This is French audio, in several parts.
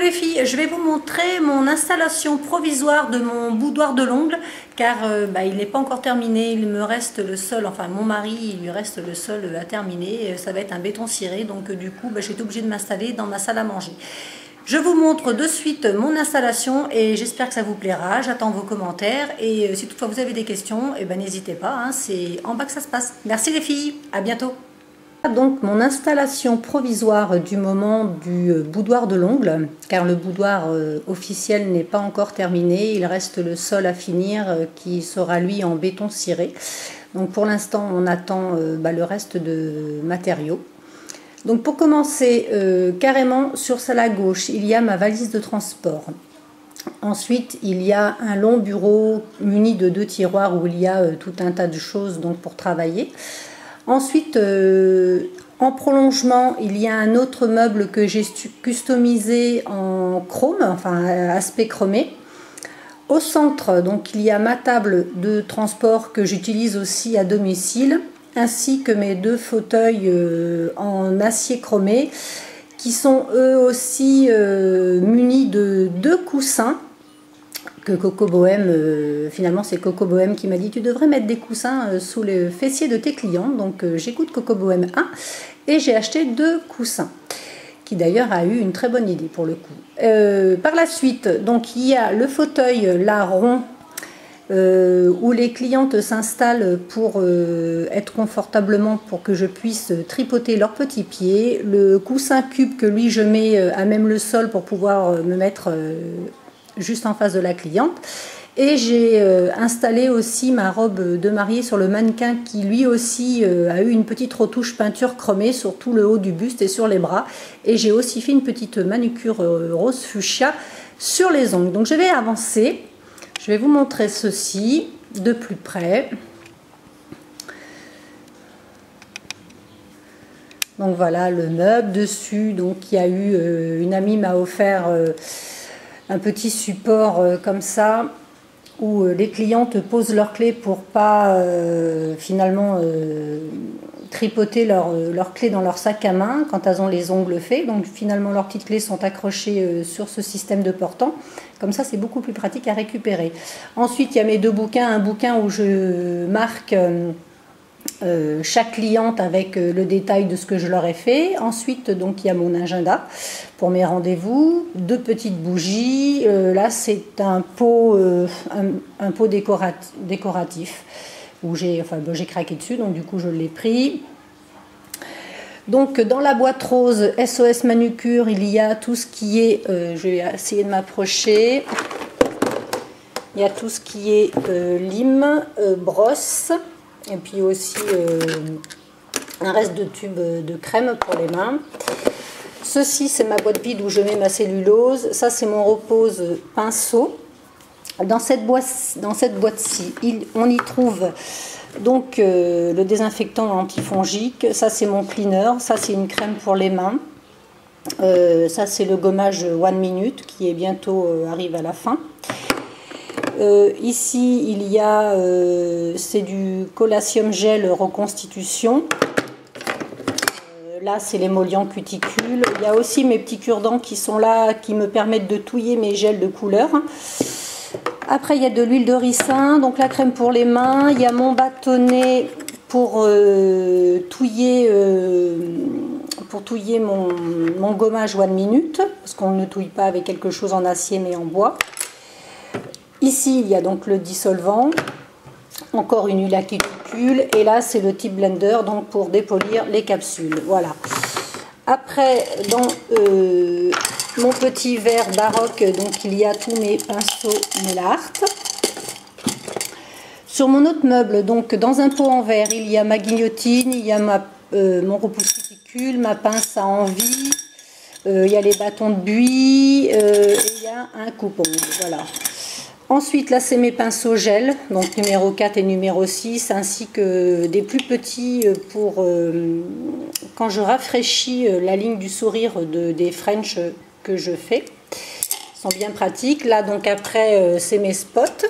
les filles, je vais vous montrer mon installation provisoire de mon boudoir de l'ongle car il n'est pas encore terminé, il me reste le sol, enfin mon mari il lui reste le sol à terminer, ça va être un béton ciré donc du coup j'ai été obligée de m'installer dans ma salle à manger. Je vous montre de suite mon installation et j'espère que ça vous plaira, j'attends vos commentaires et si toutefois vous avez des questions, n'hésitez pas, hein, c'est en bas que ça se passe. Merci les filles, à bientôt. Donc mon installation provisoire du moment du boudoir de l'ongle, car le boudoir officiel n'est pas encore terminé, il reste le sol à finir qui sera lui en béton ciré. Donc pour l'instant on attend le reste de matériaux. Donc pour commencer, carrément sur la gauche il y a ma valise de transport. Ensuite il y a un long bureau muni de 2 tiroirs où il y a tout un tas de choses donc, pour travailler. Ensuite, en prolongement, il y a un autre meuble que j'ai customisé en chrome, enfin aspect chromé. Au centre, donc, il y a ma table de transport que j'utilise aussi à domicile, ainsi que mes 2 fauteuils en acier chromé, qui sont eux aussi munis de 2 coussins. Que Coco Bohème, finalement c'est Coco Bohème qui m'a dit tu devrais mettre des coussins sous le fessier de tes clients, donc j'écoute Coco Bohème 1 et j'ai acheté 2 coussins qui d'ailleurs a eu une très bonne idée pour le coup. Par la suite donc il y a le fauteuil là rond où les clientes s'installent pour être confortablement pour que je puisse tripoter leurs petits pieds, le coussin cube que lui je mets à même le sol pour pouvoir me mettre juste en face de la cliente, et j'ai installé aussi ma robe de mariée sur le mannequin qui lui aussi a eu une petite retouche peinture chromée sur tout le haut du buste et sur les bras, et j'ai aussi fait une petite manucure rose fuchsia sur les ongles. Donc je vais avancer, je vais vous montrer ceci de plus près. Donc voilà le meuble dessus, donc il y a eu une amie m'a offert un petit support comme ça où les clientes posent leurs clés pour pas finalement tripoter leurs clés dans leur sac à main quand elles ont les ongles faits. Donc finalement leurs petites clés sont accrochées sur ce système de portant. Comme ça c'est beaucoup plus pratique à récupérer. Ensuite il y a mes 2 bouquins, un bouquin où je marque chaque cliente avec le détail de ce que je leur ai fait. Ensuite donc il y a mon agenda pour mes rendez-vous, 2 petites bougies, là c'est un pot décoratif où j'ai craqué dessus, donc du coup je l'ai pris. Donc dans la boîte rose SOS manucure il y a tout ce qui est, je vais essayer de m'approcher, il y a tout ce qui est lime, brosse, et puis aussi un reste de tube de crème pour les mains. Ceci c'est ma boîte vide où je mets ma cellulose, ça c'est mon repose pinceau. Dans cette boîte-ci, on y trouve donc le désinfectant antifongique, ça c'est mon cleaner, ça c'est une crème pour les mains, ça c'est le gommage 1 minute qui est bientôt arrive à la fin. Ici il y a c'est du collatium gel reconstitution, là c'est l'émollient cuticule. Il y a aussi mes petits cure-dents qui sont là qui me permettent de touiller mes gels de couleur. Après il y a de l'huile de ricin, donc la crème pour les mains. Il y a mon bâtonnet pour touiller mon gommage 1 minute, parce qu'on ne touille pas avec quelque chose en acier mais en bois. Ici, il y a donc le dissolvant, encore une huile à cuticule, et là, c'est le type blender donc pour dépolir les capsules. Voilà. Après, dans mon petit verre baroque, donc il y a tous mes pinceaux Melart. Sur mon autre meuble, donc dans un pot en verre, il y a ma guillotine, il y a mon repousse cuticule, ma pince à envie, il y a les bâtons de buis, et il y a un coupe-ongles. Voilà. Ensuite, là, c'est mes pinceaux gel, donc numéro 4 et numéro 6, ainsi que des plus petits pour quand je rafraîchis la ligne du sourire des French que je fais. Ils sont bien pratiques. Là, donc après, c'est mes spots.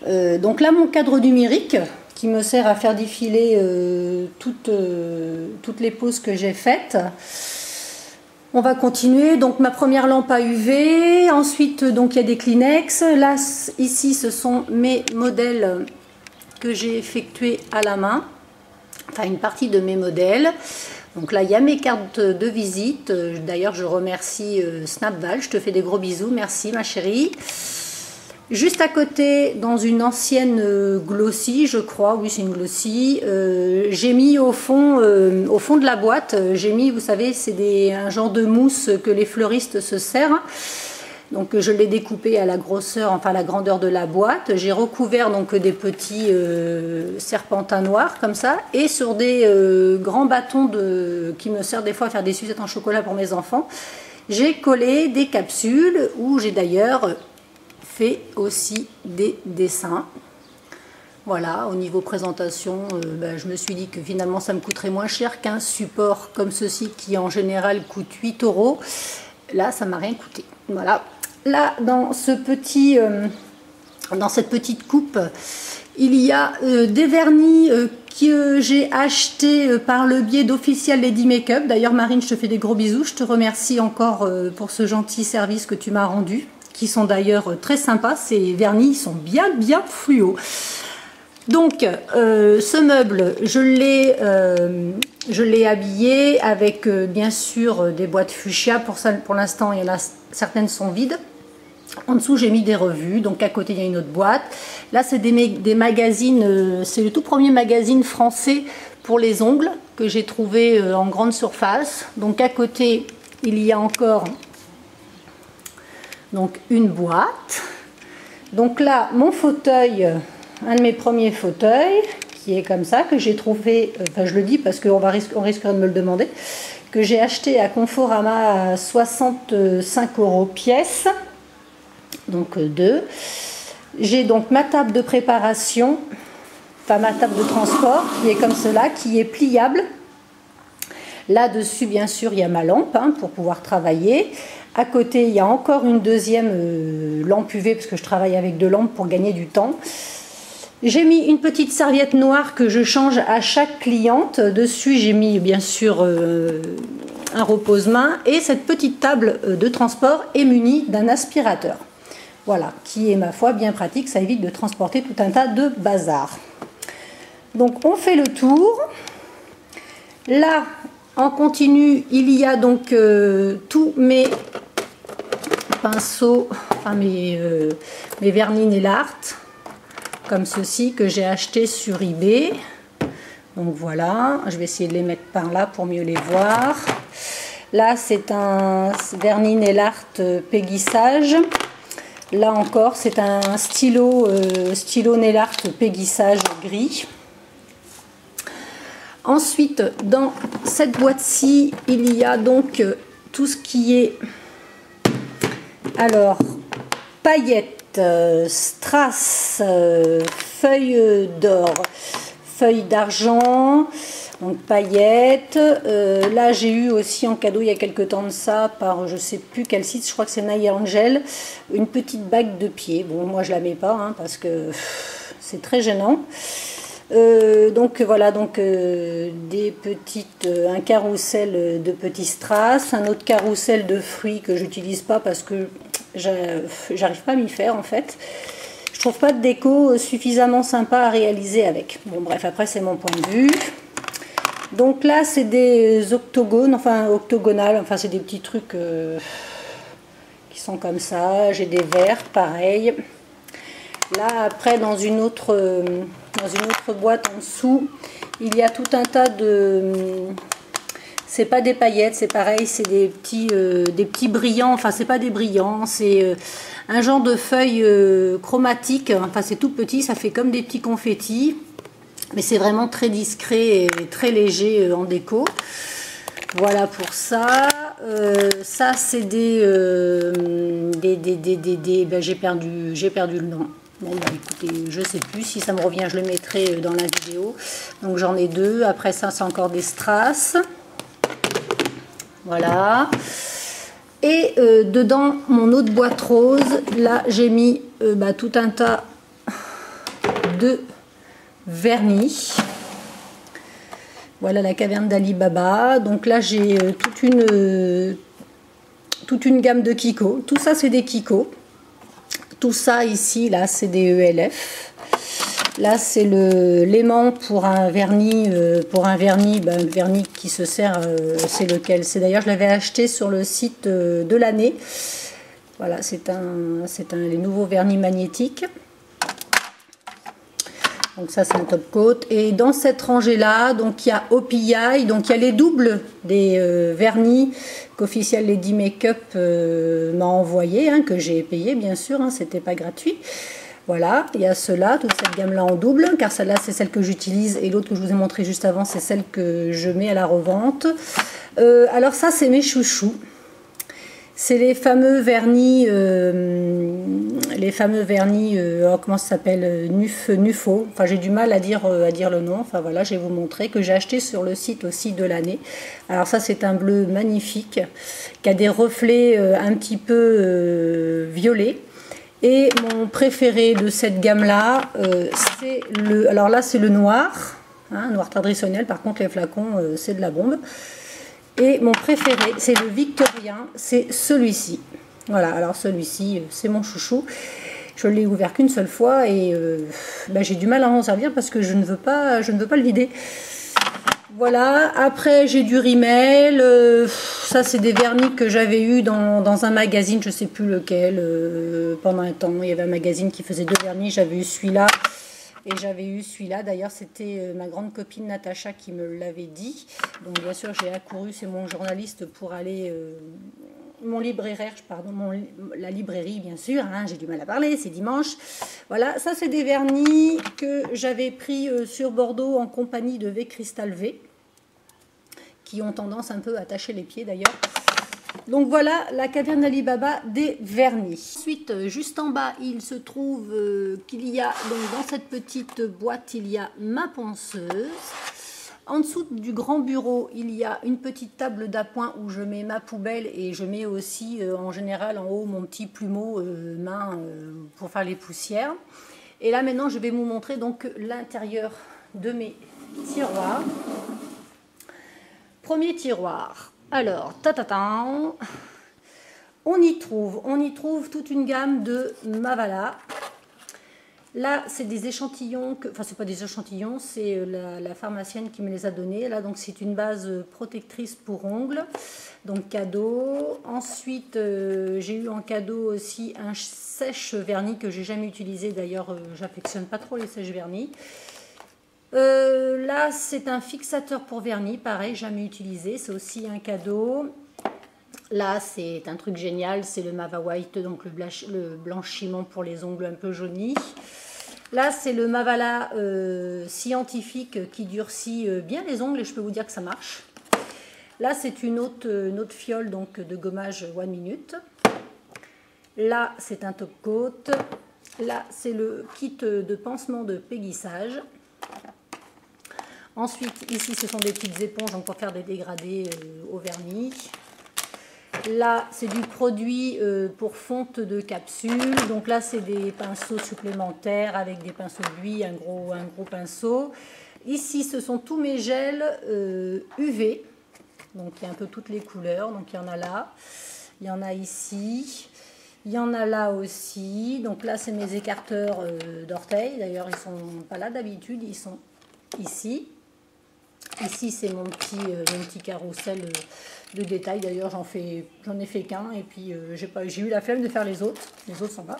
Donc là, mon cadre numérique qui me sert à faire défiler toutes les poses que j'ai faites. On va continuer. Donc ma première lampe à UV. Ensuite, donc il y a des Kleenex. Là, ici, ce sont mes modèles que j'ai effectués à la main. Enfin, une partie de mes modèles. Donc là, il y a mes cartes de visite. D'ailleurs, je remercie Snapval. Je te fais des gros bisous. Merci, ma chérie. Juste à côté, dans une ancienne glossy, je crois, oui c'est une glossy, j'ai mis au fond de la boîte, j'ai mis, vous savez, c'est un genre de mousse que les fleuristes se servent. Donc je l'ai découpé à la grosseur, enfin à la grandeur de la boîte. J'ai recouvert donc des petits serpentins noirs comme ça, et sur des grands bâtons qui me servent des fois à faire des sucettes en chocolat pour mes enfants. J'ai collé des capsules où j'ai d'ailleurs fait aussi des dessins. Voilà, au niveau présentation, je me suis dit que finalement ça me coûterait moins cher qu'un support comme ceci qui en général coûte 8 €. Là, ça m'a rien coûté. Voilà. Là, dans cette petite coupe, il y a des vernis que j'ai achetés par le biais d'Official Lady Makeup. D'ailleurs, Marine, je te fais des gros bisous. Je te remercie encore pour ce gentil service que tu m'as rendu, qui sont d'ailleurs très sympas. Ces vernis sont bien fluo. Donc ce meuble, je l'ai habillé avec bien sûr des boîtes fuchsia. Pour l'instant, il y en a certaines sont vides. En dessous, j'ai mis des revues. Donc à côté, il y a une autre boîte. Là, c'est des magazines. C'est le tout premier magazine français pour les ongles que j'ai trouvé en grande surface. Donc à côté, il y a encore donc une boîte. Donc là, mon fauteuil, un de mes premiers fauteuils, qui est comme ça, que j'ai trouvé, enfin je le dis parce qu'on risquerait de me le demander, que j'ai acheté à Conforama à 65 € pièce, donc deux. J'ai donc ma table de préparation, enfin ma table de transport, qui est comme cela, qui est pliable. Là-dessus, bien sûr, il y a ma lampe pour pouvoir travailler. À côté, il y a encore une deuxième lampe UV, parce que je travaille avec deux lampes pour gagner du temps. J'ai mis une petite serviette noire que je change à chaque cliente. Dessus, j'ai mis bien sûr un repose-main. Et cette petite table de transport est munie d'un aspirateur. Voilà, qui est ma foi bien pratique. Ça évite de transporter tout un tas de bazar. Donc, on fait le tour. Là, en continu, il y a donc tous mes pinceaux, enfin mes vernis nail art, comme ceci, que j'ai acheté sur eBay. Donc voilà, je vais essayer de les mettre par là pour mieux les voir. Là, c'est un vernis nail art Peggy Sage. Là encore, c'est un stylo nail art Peggy Sage gris. Ensuite, dans cette boîte-ci, il y a donc tout ce qui est, alors, paillettes, strass, feuilles d'or, feuilles d'argent, donc paillettes. Là, j'ai eu aussi en cadeau il y a quelques temps de ça, par je sais plus quel site, je crois que c'est Nail Angel, une petite bague de pied. Bon, moi je la mets pas parce que c'est très gênant. Donc voilà, donc des petites, un carrousel de petits strass, un autre carrousel de fruits que j'utilise pas parce que j'arrive pas à m'y faire en fait. Je trouve pas de déco suffisamment sympa à réaliser avec. Bon bref, après c'est mon point de vue. Donc là c'est des octogones, enfin octogonales, enfin c'est des petits trucs qui sont comme ça. J'ai des verres pareil. Là après dans une autre boîte en dessous, il y a tout un tas de... C'est pas des paillettes, c'est pareil, c'est des petits brillants, enfin c'est pas des brillants, c'est un genre de feuilles chromatiques, enfin c'est tout petit, ça fait comme des petits confettis, mais c'est vraiment très discret et très léger en déco. Voilà pour ça. Ça c'est ben, j'ai perdu le nom. Bon bah écoutez, je sais plus, si ça me revient je le mettrai dans la vidéo. Donc j'en ai deux, après ça c'est encore des strass. Voilà. Et dedans mon autre boîte rose, là j'ai mis tout un tas de vernis. Voilà la caverne d'Ali Baba. Donc là j'ai toute une toute une gamme de Kiko. Tout ça, c'est des Kiko. Tout ça ici, là, c'est des ELF. Là, c'est l'aimant pour un vernis, le vernis qui se sert, c'est lequel? C'est d'ailleurs, je l'avais acheté sur le site de l'année. Voilà, c'est les nouveaux vernis magnétiques. Donc ça, c'est un top coat. Et dans cette rangée-là, donc il y a OPI, donc il y a les doubles des vernis qu'Official Lady Makeup m'a envoyé, hein, que j'ai payé bien sûr, hein, c'était pas gratuit. Voilà, il y a cela, toute cette gamme-là en double, car celle-là, c'est celle que j'utilise, et l'autre que je vous ai montré juste avant, c'est celle que je mets à la revente. Alors ça, c'est mes chouchous. C'est les fameux vernis, comment ça s'appelle, Nufo. Enfin, j'ai du mal à dire le nom. Enfin voilà, je vais vous montrer, que j'ai acheté sur le site aussi de l'année. Alors ça, c'est un bleu magnifique qui a des reflets un petit peu violets. Et mon préféré de cette gamme-là, c'est alors là, c'est le noir, hein, noir traditionnel. Par contre, les flacons, c'est de la bombe. Et mon préféré, c'est le Victorien, c'est celui-ci. Voilà, alors celui-ci, c'est mon chouchou. Je ne l'ai ouvert qu'une seule fois et j'ai du mal à en servir parce que je ne veux pas le vider. Voilà, après j'ai du Rimmel, ça c'est des vernis que j'avais eu dans un magazine, je ne sais plus lequel, pendant un temps. Il y avait un magazine qui faisait 2 vernis, j'avais eu celui-là. Et j'avais eu celui-là, d'ailleurs c'était ma grande copine Natacha qui me l'avait dit. Donc bien sûr j'ai accouru, c'est mon journaliste pour aller, mon libraire, pardon, la librairie bien sûr, hein, j'ai du mal à parler, c'est dimanche. Voilà, ça c'est des vernis que j'avais pris sur Bordeaux en compagnie de V Crystal V, qui ont tendance un peu à tacher les pieds d'ailleurs. Donc voilà la caverne d'Ali Baba des vernis. Ensuite, juste en bas, il se trouve qu'il y a, donc dans cette petite boîte, il y a ma ponceuse. En dessous du grand bureau, il y a une petite table d'appoint où je mets ma poubelle et je mets aussi en général en haut mon petit plumeau main pour faire les poussières. Et là maintenant, je vais vous montrer donc l'intérieur de mes tiroirs. Premier tiroir. Alors, on y trouve toute une gamme de Mavala. Là, c'est des échantillons, enfin, c'est pas des échantillons, c'est la pharmacienne qui me les a donnés. Là, donc, c'est une base protectrice pour ongles, donc cadeau. Ensuite, j'ai eu en cadeau aussi un sèche-vernis que j'ai jamais utilisé. D'ailleurs, j'affectionne pas trop les sèche-vernis. Là, c'est un fixateur pour vernis, pareil, jamais utilisé, c'est aussi un cadeau. Là, c'est un truc génial, c'est le Mava White, donc le blanchiment pour les ongles un peu jaunis. Là, c'est le Mavala scientifique qui durcit bien les ongles et je peux vous dire que ça marche. Là, c'est une autre fiole donc, de gommage One Minute. Là, c'est un top coat. Là, c'est le kit de pansement de péguissage. Ensuite, ici, ce sont des petites éponges donc pour faire des dégradés au vernis. Là, c'est du produit pour fonte de capsule. Donc là, c'est des pinceaux supplémentaires avec des pinceaux buis, un gros pinceau. Ici, ce sont tous mes gels UV. Donc, il y a un peu toutes les couleurs. Donc, il y en a là. Il y en a ici. Il y en a là aussi. Donc là, c'est mes écarteurs d'orteils. D'ailleurs, ils ne sont pas là d'habitude. Ils sont ici. Ici, c'est mon petit carrousel de détails. D'ailleurs, j'en ai fait qu'un. Et puis, j'ai eu la flemme de faire les autres. Les autres sont là,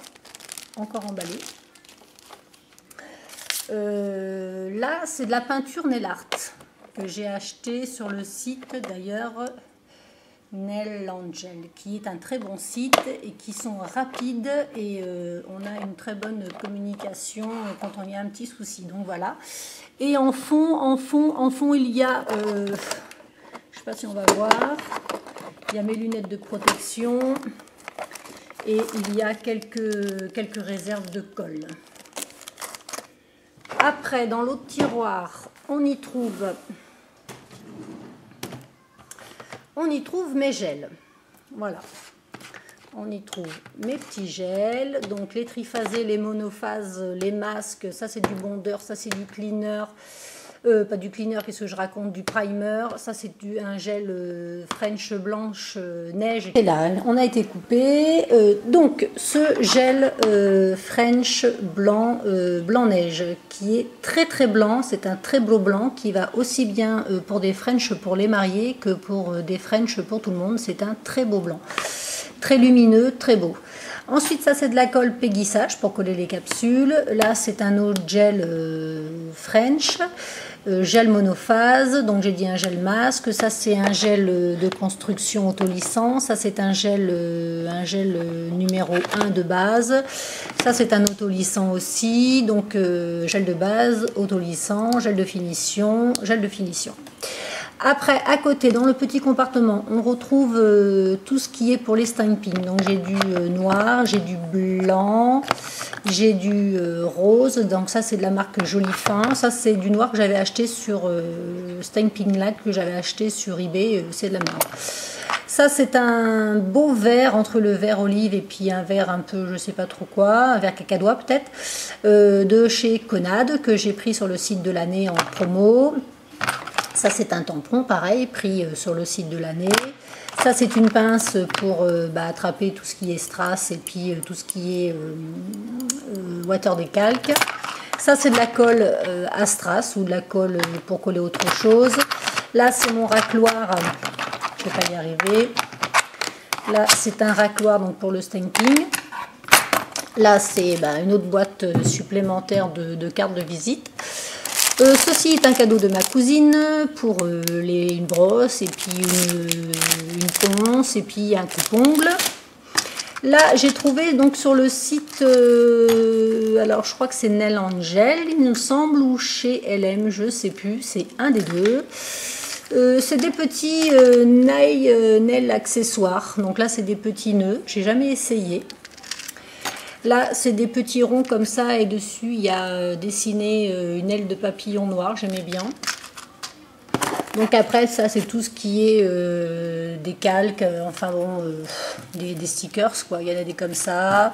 encore emballés. Là, c'est de la peinture Nail Art que j'ai acheté sur le site, d'ailleurs, Nail Angel, qui est un très bon site et qui sont rapides. Et on a une très bonne communication quand on y a un petit souci. Donc, voilà. Et en fond, il y a, je ne sais pas si on va voir, il y a mes lunettes de protection et il y a quelques réserves de colle. Après, dans l'autre tiroir, on y trouve mes gels. Voilà. On y trouve mes petits gels, donc les triphasés, les monophases, les masques, ça c'est du bondeur, ça c'est du cleaner. Pas du cleaner, qu'est-ce que je raconte, du primer. Ça c'est un gel French blanche neige. Et là, on a été coupé. Donc ce gel French blanc neige qui est très très blanc, c'est un très beau blanc qui va aussi bien pour des French pour les mariés que pour des French pour tout le monde. C'est un très beau blanc, très lumineux, très beau. Ensuite, ça c'est de la colle péguissage pour coller les capsules. Là, c'est un autre gel French, gel monophase. Donc j'ai dit un gel masque. Ça c'est un gel de construction autolissant. Ça c'est un gel numéro 1 de base. Ça c'est un autolissant aussi. Donc gel de base, autolissant, gel de finition, gel de finition. Après, à côté, dans le petit compartiment, on retrouve tout ce qui est pour les stampings. Donc j'ai du noir, j'ai du blanc, j'ai du rose. Donc ça, c'est de la marque Jolifin. Ça, c'est du noir que j'avais acheté sur Stamping Lac, que j'avais acheté sur eBay. C'est de la merde. Ça, c'est un beau vert, entre le vert olive et puis un vert un peu, je sais pas trop quoi, un vert cacadois peut-être, de chez Conad, que j'ai pris sur le site de l'année en promo. Ça c'est un tampon pareil, pris sur le site de l'année. Ça c'est une pince pour attraper tout ce qui est strass et puis tout ce qui est water décalque. Ça c'est de la colle à strass ou de la colle pour coller autre chose. Là c'est mon racloir, je ne vais pas y arriver. Là c'est un racloir donc pour le stamping. Là c'est une autre boîte supplémentaire de cartes de visite. Ceci est un cadeau de ma cousine pour une brosse et puis une ponce et puis un coupe-ongle. Là, j'ai trouvé donc sur le site, alors je crois que c'est Nail Angel, il me semble, ou chez LM, je sais plus, c'est un des deux. C'est des petits nail accessoires. Donc là, c'est des petits nœuds. J'ai jamais essayé. Là, c'est des petits ronds comme ça et dessus, il y a dessiné une aile de papillon noir, j'aimais bien. Donc après, ça, c'est tout ce qui est des calques, enfin bon, des stickers, quoi. Il y en a des comme ça.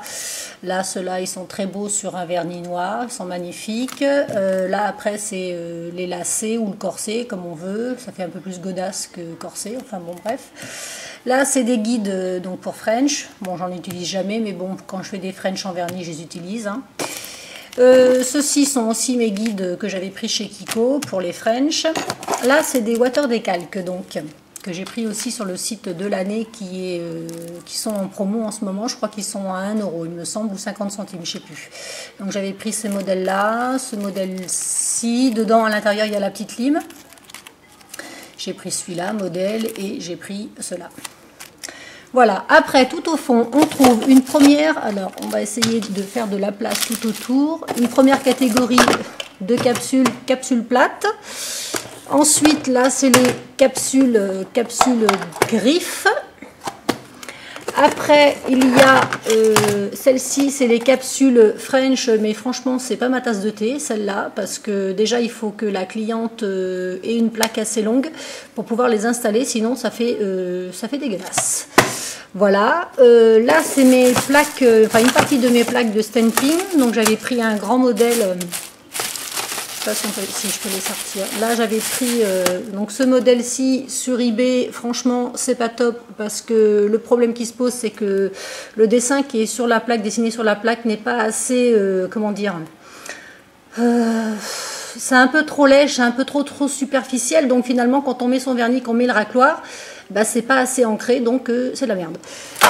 Là, ceux-là, ils sont très beaux sur un vernis noir, ils sont magnifiques. Là, après, c'est les lacets ou le corset, comme on veut. Ça fait un peu plus godasse que corset, enfin bon, bref. Là, c'est des guides donc pour French. Bon, j'en utilise jamais, mais bon, quand je fais des French en vernis, je les utilise. Hein. Ceux-ci sont aussi mes guides que j'avais pris chez Kiko pour les French. Là, c'est des water décalques, donc, que j'ai pris aussi sur le site de l'année qui sont en promo en ce moment. Je crois qu'ils sont à 1 €, il me semble, ou 50 centimes, je ne sais plus. Donc, j'avais pris ces modèles-là, ce modèle-ci. Dedans, à l'intérieur, il y a la petite lime. J'ai pris celui-là, modèle, et j'ai pris cela. Voilà, après, tout au fond, on trouve une première, alors on va essayer de faire de la place tout autour, une première catégorie de capsules plates. Ensuite, là, c'est les capsules griffes. Après, il y a celle-ci, c'est les capsules French, mais franchement, c'est pas ma tasse de thé, celle-là, parce que déjà, il faut que la cliente ait une plaque assez longue pour pouvoir les installer, sinon ça fait dégueulasse. Voilà, là, c'est mes plaques, une partie de mes plaques de stamping, donc j'avais pris un grand modèle. Je sais pas si je peux les sortir. Là, j'avais pris donc ce modèle-ci sur eBay. Franchement, c'est pas top parce que le problème qui se pose, c'est que le dessin qui est sur la plaque, dessiné sur la plaque, n'est pas assez, comment dire, c'est un peu trop lèche, c'est un peu trop superficiel. Donc finalement, quand on met son vernis, qu'on met le racloir, c'est pas assez ancré, donc c'est de la merde.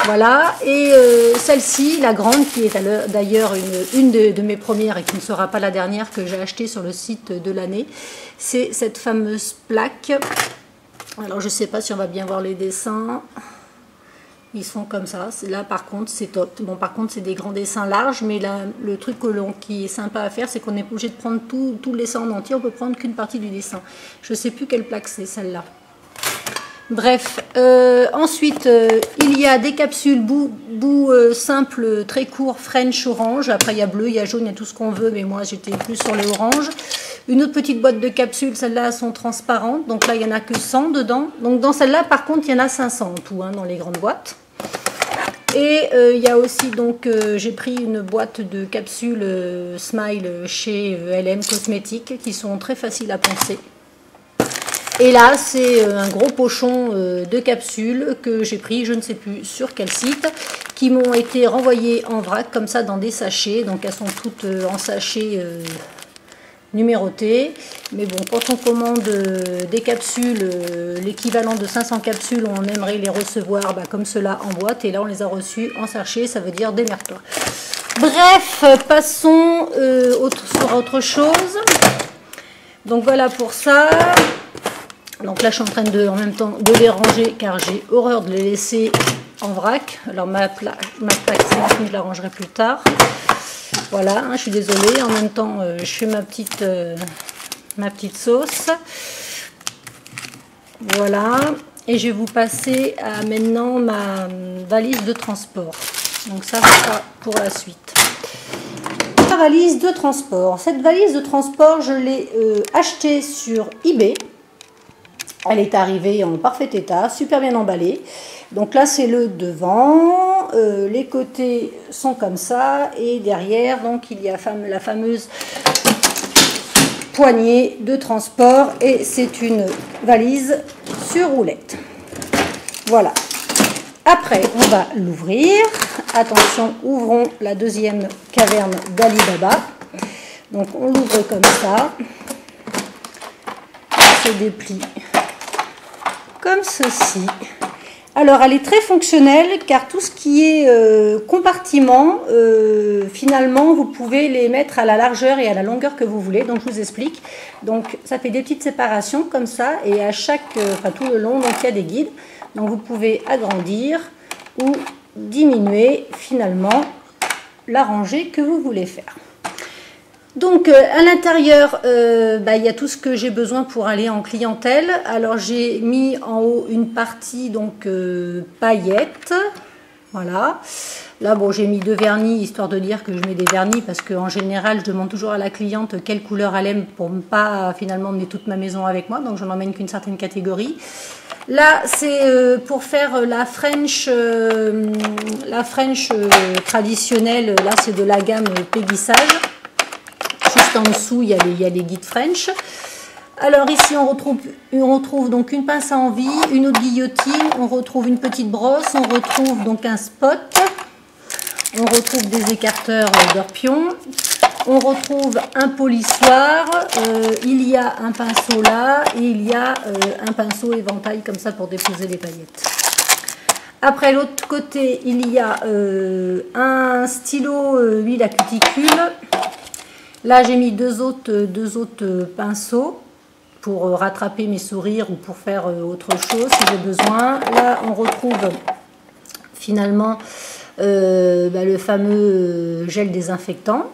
Voilà, et celle-ci, la grande, qui est d'ailleurs une de mes premières et qui ne sera pas la dernière que j'ai achetée sur le site de l'année, c'est cette fameuse plaque. Alors je sais pas si on va bien voir les dessins. Ils sont comme ça. Là par contre c'est top. Bon, par contre c'est des grands dessins larges, mais là le truc qui est sympa à faire, c'est qu'on est obligé de prendre tout le dessin en entier. On peut prendre qu'une partie du dessin. Je sais plus quelle plaque c'est, celle-là. Bref, ensuite il y a des capsules bout simple, très court, French orange. Après il y a bleu, il y a jaune, il y a tout ce qu'on veut, mais moi j'étais plus sur les oranges. Une autre petite boîte de capsules, celles-là sont transparentes, donc là il n'y en a que 100 dedans. Donc dans celle-là par contre il y en a 500 en tout, hein, dans les grandes boîtes. Et il y a aussi, donc, j'ai pris une boîte de capsules Smile chez LM Cosmétiques qui sont très faciles à poncer. Et là, c'est un gros pochon de capsules que j'ai pris, je ne sais plus sur quel site, qui m'ont été renvoyées en vrac, comme ça, dans des sachets. Donc, elles sont toutes en sachets numérotés. Mais bon, quand on commande des capsules, l'équivalent de 500 capsules, on aimerait les recevoir comme cela en boîte. Et là, on les a reçues en sachet, ça veut dire démerde-toi. Bref, passons sur autre chose. Donc, voilà pour ça. Donc là, je suis en train en même temps de les ranger car j'ai horreur de les laisser en vrac. Alors ma plaque, je la rangerai plus tard. Voilà, je suis désolée. En même temps, je fais ma petite sauce. Voilà. Et je vais vous passer à maintenant ma valise de transport. Donc ça sera pour la suite. La valise de transport. Cette valise de transport, je l'ai achetée sur eBay. Elle est arrivée en parfait état, super bien emballée. Donc là, c'est le devant. Les côtés sont comme ça. Et derrière, donc, il y a la fameuse poignée de transport. Et c'est une valise sur roulette. Voilà. Après, on va l'ouvrir. Attention, ouvrons la deuxième caverne d'Ali Baba. Donc, on l'ouvre comme ça. On se déplie comme ceci. Alors, elle est très fonctionnelle car tout ce qui est compartiment, finalement, vous pouvez les mettre à la largeur et à la longueur que vous voulez. Donc, je vous explique. Donc, ça fait des petites séparations comme ça et à tout le long, donc il y a des guides. Donc, vous pouvez agrandir ou diminuer finalement la rangée que vous voulez faire. Donc à l'intérieur, il y a tout ce que j'ai besoin pour aller en clientèle. Alors j'ai mis en haut une partie donc paillettes, voilà. Là bon, j'ai mis 2 vernis histoire de dire que je mets des vernis parce qu'en général je demande toujours à la cliente quelle couleur elle aime pour ne pas finalement emmener toute ma maison avec moi, donc je n'emmène qu'une certaine catégorie. Là c'est pour faire la French traditionnelle. Là c'est de la gamme Peggy Sage. Juste en dessous, il y a les guides French. Alors ici, on retrouve donc une pince à envie, une autre guillotine, on retrouve une petite brosse, on retrouve donc un spot, on retrouve des écarteurs d'orpion, on retrouve un polissoir, il y a un pinceau là et il y a un pinceau éventail comme ça pour déposer les paillettes. Après, l'autre côté, il y a un stylo huile à cuticule. Là, j'ai mis deux autres pinceaux pour rattraper mes sourires ou pour faire autre chose si j'ai besoin. Là, on retrouve finalement le fameux gel désinfectant.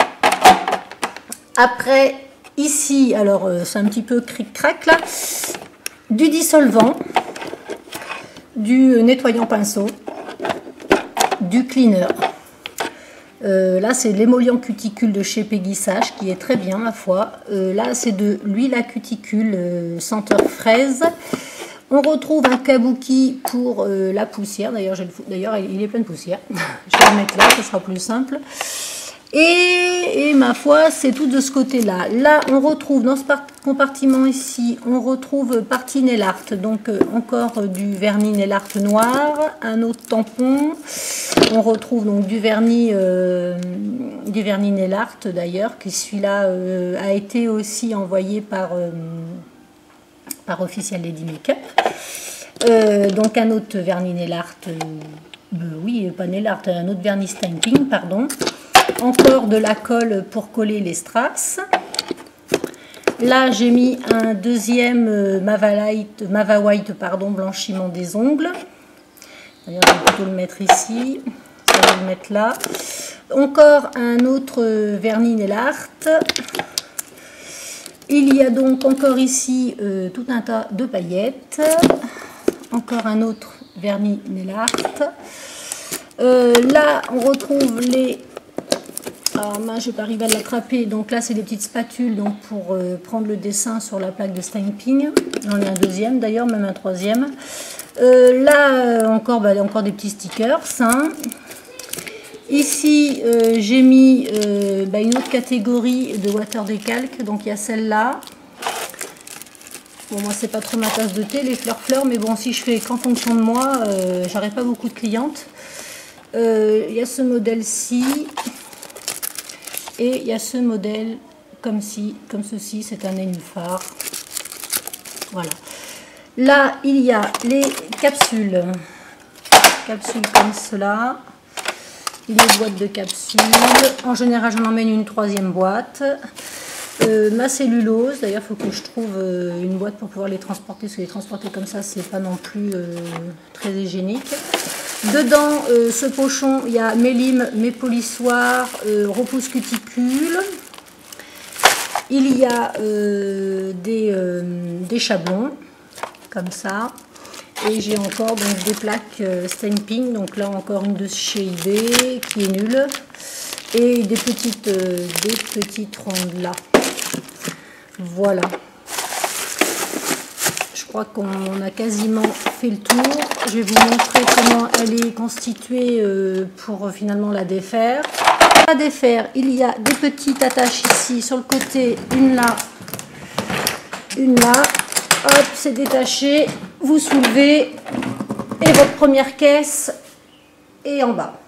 Après, ici, alors c'est un petit peu cric-crac là, du dissolvant, du nettoyant pinceau, du cleaner. Là, c'est l'émollient cuticule de chez Peggy Sage qui est très bien, ma foi. Là, c'est de l'huile à cuticule senteur fraise. On retrouve un kabuki pour la poussière. D'ailleurs, il est plein de poussière. Je vais le mettre là, ce sera plus simple. Et ma foi, c'est tout de ce côté-là. Là, on retrouve dans ce compartiment ici, on retrouve partie nail art. Donc, encore du vernis nail art noir, un autre tampon. On retrouve donc du vernis nail art d'ailleurs, qui celui-là a été aussi envoyé par Official Lady Makeup. Donc, un autre vernis nail art, oui, pas nail art, un autre vernis stamping, pardon. Encore de la colle pour coller les strass. Là, j'ai mis un deuxième Mava White, blanchiment des ongles. D'ailleurs, je vais plutôt le mettre ici. Je vais le mettre là. Encore un autre vernis nail art. Il y a donc encore ici tout un tas de paillettes. Encore un autre vernis nail art. Là, on retrouve les... Ah, je ne vais pas arriver à l'attraper. Donc là, c'est des petites spatules donc pour prendre le dessin sur la plaque de stamping. J'en ai un deuxième d'ailleurs, même un troisième. Là, encore des petits stickers. Hein. Ici, j'ai mis une autre catégorie de water décalque. Donc il y a celle-là. Bon, moi, c'est pas trop ma tasse de thé, les fleurs, mais bon, si je fais qu'en fonction de moi, j'aurai pas beaucoup de clientes. Il y a ce modèle-ci. Et il y a ce modèle comme ceci, c'est un nénuphar. Voilà. Là, il y a les capsules. Capsules comme cela. Les boîtes de capsules. En général, j'en emmène une 3e boîte. Ma cellulose. D'ailleurs, il faut que je trouve une boîte pour pouvoir les transporter. Parce que les transporter comme ça, c'est pas non plus très hygiénique. Dedans, ce pochon, il y a mes limes, mes polissoirs, repousse cuticule. Il y a des chablons, comme ça. Et j'ai encore donc, des plaques stamping. Donc là, encore une de chez eBay qui est nulle. Et des petites rondes là. Voilà. Je crois qu'on a quasiment fait le tour. Je vais vous montrer comment elle est constituée pour finalement la défaire. Pour la défaire, il y a des petites attaches ici sur le côté, une là, une là. Hop, c'est détaché. Vous soulevez et votre première caisse est en bas.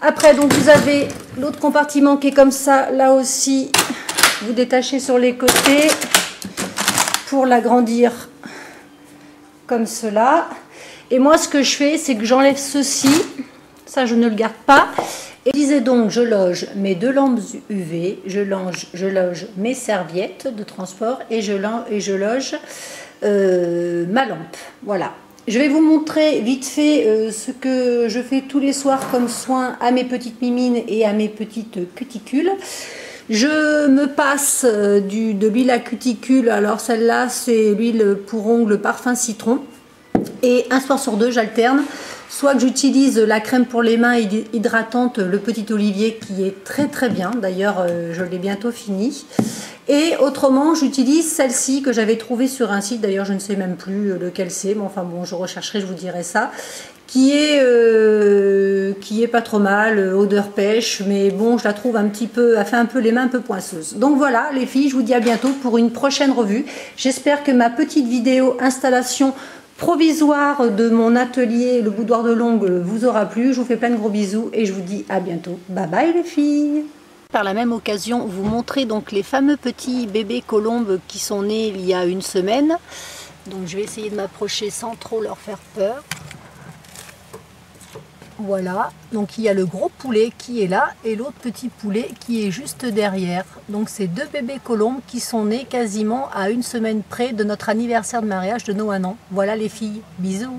Après, donc vous avez l'autre compartiment qui est comme ça. Là aussi, vous détachez sur les côtés pour l'agrandir comme cela. Et moi, ce que je fais, c'est que j'enlève ceci. Ça, je ne le garde pas. Et je disais donc, je loge mes 2 lampes UV, je loge mes serviettes de transport et je loge ma lampe. Voilà. Je vais vous montrer vite fait ce que je fais tous les soirs comme soin à mes petites mimines et à mes petites cuticules. Je me passe de l'huile à cuticule. Alors celle-là, c'est l'huile pour ongles parfum citron. Et un soir sur 2, j'alterne. Soit que j'utilise la crème pour les mains hydratante, le petit olivier, qui est très très bien. D'ailleurs, je l'ai bientôt fini. Et autrement, j'utilise celle-ci que j'avais trouvée sur un site. D'ailleurs, je ne sais même plus lequel c'est. Mais enfin bon, je rechercherai, je vous dirai ça. Qui est pas trop mal, odeur pêche. Mais bon, je la trouve un petit peu, elle fait un peu les mains un peu poinçeuses. Donc voilà, les filles, je vous dis à bientôt pour une prochaine revue. J'espère que ma petite vidéo installation provisoire de mon atelier, le boudoir de l'ongle, vous aura plu. Je vous fais plein de gros bisous et je vous dis à bientôt. Bye bye les filles. Par la même occasion, vous montrer donc les fameux petits bébés colombes qui sont nés il y a 1 semaine. Donc je vais essayer de m'approcher sans trop leur faire peur. Voilà, donc il y a le gros poulet qui est là et l'autre petit poulet qui est juste derrière. Donc c'est 2 bébés colombes qui sont nés quasiment à 1 semaine près de notre anniversaire de mariage de nos 1 an. Voilà les filles, bisous.